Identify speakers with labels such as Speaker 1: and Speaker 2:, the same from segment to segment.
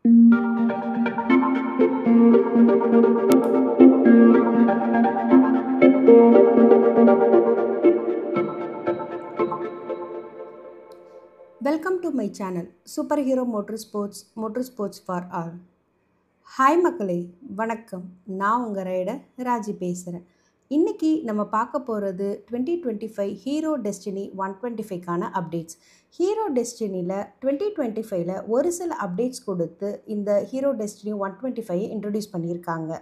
Speaker 1: Welcome to my channel Superhero Motorsports for all. Hi மக்களே, வணக்கம். நான் உங்கள் ரைடர் ராஜி பேசுகிறேன். இன்றைக்கி நம்ம பார்க்க போகிறது 2025 ஹீரோ டெஸ்டினி 125க்கான அப்டேட்ஸ். ஹீரோ டெஸ்டினியில் 2025ல் ஒரு சில அப்டேட்ஸ் கொடுத்து இந்த ஹீரோ டெஸ்டினி 125 இன்ட்ரடியூஸ் பண்ணியிருக்காங்க.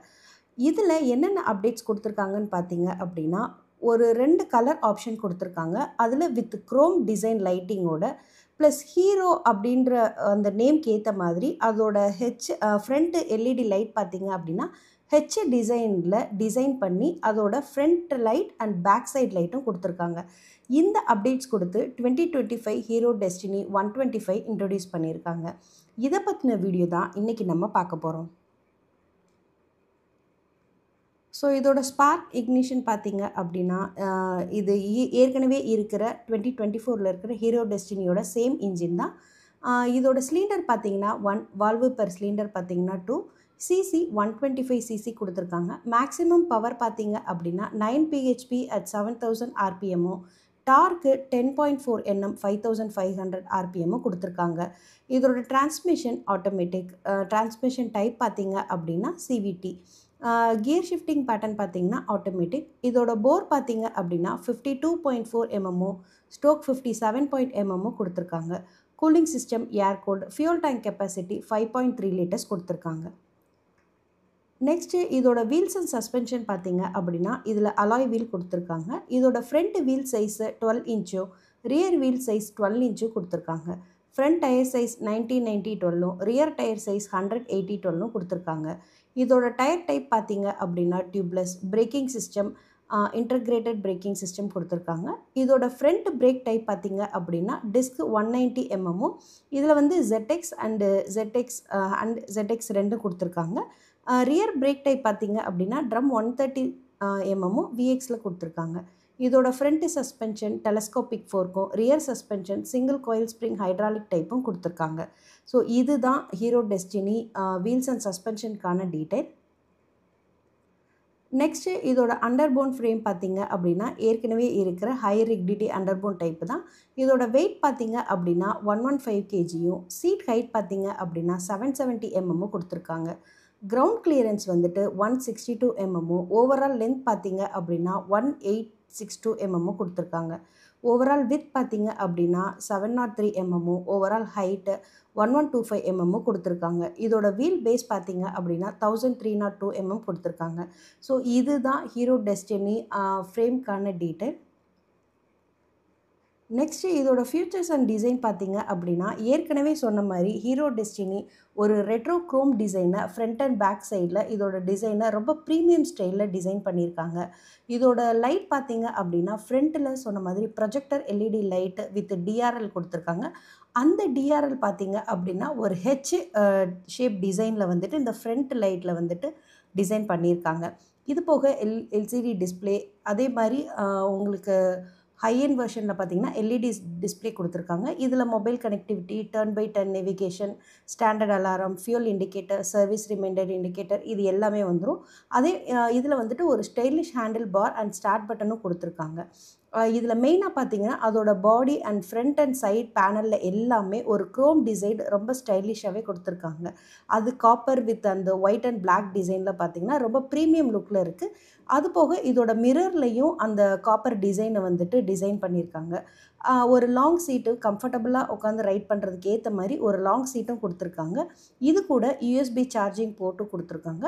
Speaker 1: இதில் என்னென்ன அப்டேட்ஸ் கொடுத்துருக்காங்கன்னு பார்த்தீங்க அப்படின்னா, ஒரு 2 கலர் ஆப்ஷன் கொடுத்துருக்காங்க. அதில் வித் குரோம் டிசைன் லைட்டிங்கோட ப்ளஸ் ஹீரோ அப்படின்ற அந்த நேம்க்கு ஏற்ற மாதிரி அதோட ஃப்ரண்ட் எல்இடி லைட் பார்த்தீங்க அப்படின்னா டிசைனில் டிசைன் பண்ணி அதோட front light and back side லைட்டும் கொடுத்துருக்காங்க. இந்த அப்டேட்ஸ் கொடுத்து 2025 ஹீரோ டெஸ்டினி 125 இன்ட்ரடியூஸ் பண்ணியிருக்காங்க. இதை பற்றின வீடியோ தான் இன்றைக்கி நம்ம பார்க்க போகிறோம். ஸோ இதோட ஸ்பார்க் இக்னிஷன் பார்த்தீங்க அப்படின்னா இது ஏற்கனவே இருக்கிற 2024 இருக்கிற ஹீரோ டெஸ்டினியோட சேம் இன்ஜின் தான். இதோட சிலிண்டர் பார்த்தீங்கன்னா 1 வால்வு பெர் சிலிண்டர் பார்த்தீங்கன்னா 2 சிசி 125 சிசி கொடுத்துருக்காங்க. மேக்ஸிமம் பவர் பார்த்தீங்க அப்படின்னா 9 பிஹெச்பி அட் 7000 ஆர்பிஎம்மும் டார்க்கு 10.4 Nm 5500 ஆர்பிஎம்மும் கொடுத்துருக்காங்க. இதோட டிரான்ஸ்மிஷன் ஆட்டோமேட்டிக். டிரான்ஸ்மிஷன் டைப் பார்த்தீங்க அப்படின்னா சிவிடி. கியர் ஷிஃப்டிங் பேட்டர்ன் பார்த்தீங்கன்னா ஆட்டோமேட்டிக். இதோட போர் பார்த்தீங்க அப்படின்னா 52.4 mm ஸ்டோக் 57 mm கொடுத்துருக்காங்க. கூலிங் சிஸ்டம் ஏர் cooled. Fuel tank capacity 5.3 litres கொடுத்துருக்காங்க. நெக்ஸ்ட்டு இதோட வீல்ஸ் அண்ட் சஸ்பென்ஷன் பார்த்தீங்க அப்படின்னா இதில் அலாய் வீல் கொடுத்துருக்காங்க. இதோட ஃப்ரண்ட் வீல் சைஸு 12 இன்ச்சும் ரியர் வீல் சைஸ் 12 இன்ச்சும் கொடுத்துருக்காங்க. Front tyre size 90/90/12 rear tyre size 100/80/12 கொடுத்துருக்காங்க. இதோட டயர் டைப் பார்த்தீங்க அப்படின்னா tubeless. Braking system integrated braking system கொடுத்துருக்காங்க. இதோட ஃப்ரண்ட் பிரேக் டைப் பார்த்தீங்க அப்படின்னா டிஸ்க் 190 mm இதில் வந்து ZX அண்டு ZX ரெண்டும் கொடுத்துருக்காங்க. ரியர் பிரேக் டைப் பார்த்தீங்க அப்படின்னா ட்ரம் 130 mm VXல கொடுத்துருக்காங்க. இதோட ஃப்ரண்ட் சஸ்பென்ஷன் டெலஸ்கோபிக் ஃபோர்க்கும் rear suspension single coil spring hydraulic டைப்பும் கொடுத்துருக்காங்க. ஸோ இதுதான் ஹீரோ டெஸ்டினி வீல்ஸ் அண்ட் சஸ்பென்ஷனுக்கான டீட்டெயில். நெக்ஸ்ட்டு இதோட அண்டர்போன் ஃப்ரேம் பார்த்தீங்க அப்படின்னா ஏற்கனவே இருக்கிற ஹை ரிக்டிட்டி அண்டர்போன் டைப்பு தான். இதோட வெயிட் பார்த்தீங்க அப்படின்னா 115 kgயும் சீட் ஹைட் பார்த்தீங்க அப்படின்னா 770 mm கொடுத்துருக்காங்க. கிரவுண்ட் கிளியரன்ஸ் வந்துட்டு 162 mm ஓவரால் லென்த் பார்த்தீங்க அப்படின்னா 1862 mm கொடுத்துருக்காங்க. ஓவரால் வித் பார்த்தீங்க அப்படின்னா 703 mm ஓவரால் ஹைட்டு 1125 mm கொடுத்துருக்காங்க. இதோட வீல் பேஸ் பார்த்தீங்க அப்படின்னா 1302 mm கொடுத்துருக்காங்க. ஸோ இதுதான் ஹீரோ டெஸ்டினி ஃப்ரேம்க்கான டீட்டெயில். நெக்ஸ்ட்டு இதோட ஃபியூச்சர்ஸ் அண்ட் டிசைன் பார்த்தீங்க அப்படின்னா ஏற்கனவே சொன்ன மாதிரி ஹீரோ டெஸ்டினி ஒரு ரெட்ரோ குரோம் டிசைனை ஃப்ரண்ட் அண்ட் பேக் சைடில் இதோட டிசைனை ரொம்ப ப்ரீமியம் ஸ்டைலில் டிசைன் பண்ணியிருக்காங்க. இதோட லைட் பார்த்தீங்க அப்படின்னா ஃப்ரண்ட்டில் சொன்ன மாதிரி projector LED light with TRL கொடுத்துருக்காங்க. அந்த டிஆர்எல் பார்த்தீங்க அப்படின்னா ஒரு ஷேப் டிசைனில் வந்துட்டு இந்த ஃப்ரண்ட் லைட்டில் வந்துட்டு டிசைன் பண்ணியிருக்காங்க. இது போக எல்சிடி டிஸ்பிளே அதே மாதிரி உங்களுக்கு ஹை-எண்ட் வெர்ஷனில் பார்த்தீங்கன்னா எல்இடி டிஸ்பிளே கொடுத்துருக்காங்க. இதில் mobile connectivity, turn by turn navigation, standard alarm, fuel indicator, service reminder indicator இது எல்லாமே வந்துடும். அதே இதில் வந்துட்டு ஒரு stylish handle bar and start பட்டனும் கொடுத்துருக்காங்க. இதில் மெயினாக பார்த்தீங்கன்னா அதோட body and front and side பேனலில் எல்லாமே ஒரு குரோம் டிசைன் ரொம்ப ஸ்டைலிஷாகவே கொடுத்துருக்காங்க. அது காப்பர் வித் அந்த ஒயிட் அண்ட் பிளாக் டிசைனில் பார்த்தீங்கன்னா ரொம்ப ப்ரீமியம் லுக்கில் இருக்குது. அது போக இதோட மிரர்லையும் அந்த காப்பர் டிசைனை வந்துட்டு டிசைன் பண்ணியிருக்காங்க. ஒரு லாங் சீட்டு கம்ஃபர்டபுளாக உட்காந்து ரைட் பண்ணுறதுக்கு ஏற்ற மாதிரி ஒரு லாங் சீட்டும் கொடுத்துருக்காங்க. இது கூட யூஎஸ்பி சார்ஜிங் போர்ட்டும் கொடுத்துருக்காங்க.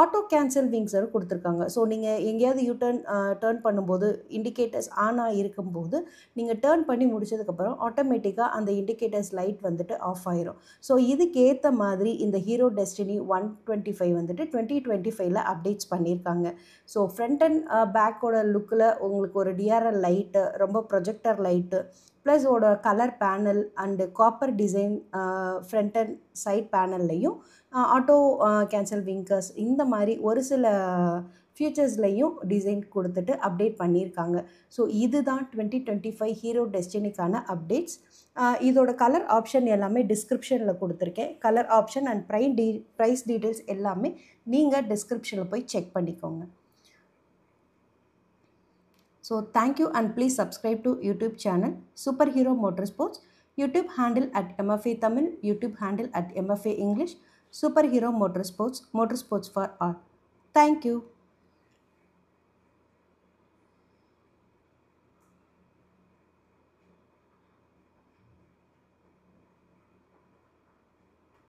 Speaker 1: ஆட்டோ கேன்சல் விங்ஸரும் கொடுத்துருக்காங்க. ஸோ நீங்கள் எங்கேயாவது டேர்ன் பண்ணும்போது இண்டிகேட்டர்ஸ் ஆனாக இருக்கும்போது நீங்கள் டேர்ன் பண்ணி முடிச்சதுக்கப்புறம் ஆட்டோமேட்டிக்காக அந்த இண்டிகேட்டர்ஸ் லைட் வந்துட்டு ஆஃப் ஆயிரும். ஸோ இதுக்கேற்ற மாதிரி இந்த ஹீரோ டெஸ்டினி 125 வந்துட்டு 2025ல் அப்டேட்ஸ் பண்ணியிருக்காங்க. ஸோ ஃப்ரண்ட் அண்ட் பேக்கோட லுக்கில் உங்களுக்கு ஒரு டிஆர்எல் லைட்டு, ரொம்ப ப்ரொஜெக்டர் லைட்டு ப்ளஸ் ஓட colour panel and copper design front and side பேனல்லையும் ஆட்டோ கேன்சல் விங்கர்ஸ் இந்த மாதிரி ஒரு சில ஃபியூச்சர்ஸ்லையும் டிசைன் கொடுத்துட்டு அப்டேட் பண்ணியிருக்காங்க. ஸோ இதுதான் 2025 ஹீரோ டெஸ்டினிக்கான அப்டேட்ஸ். இதோட கலர் ஆப்ஷன் எல்லாமே டிஸ்கிரிப்ஷனில் கொடுத்துருக்கேன். Colour option and price details எல்லாமே நீங்கள் டிஸ்கிரிப்ஷனில் போய் செக் பண்ணிக்கோங்க. So thank you and please subscribe to YouTube channel Superhero Motorsports, YouTube handle at MFA Tamil, YouTube handle at MFA English, Superhero Motorsports, Motorsports for all. Thank you.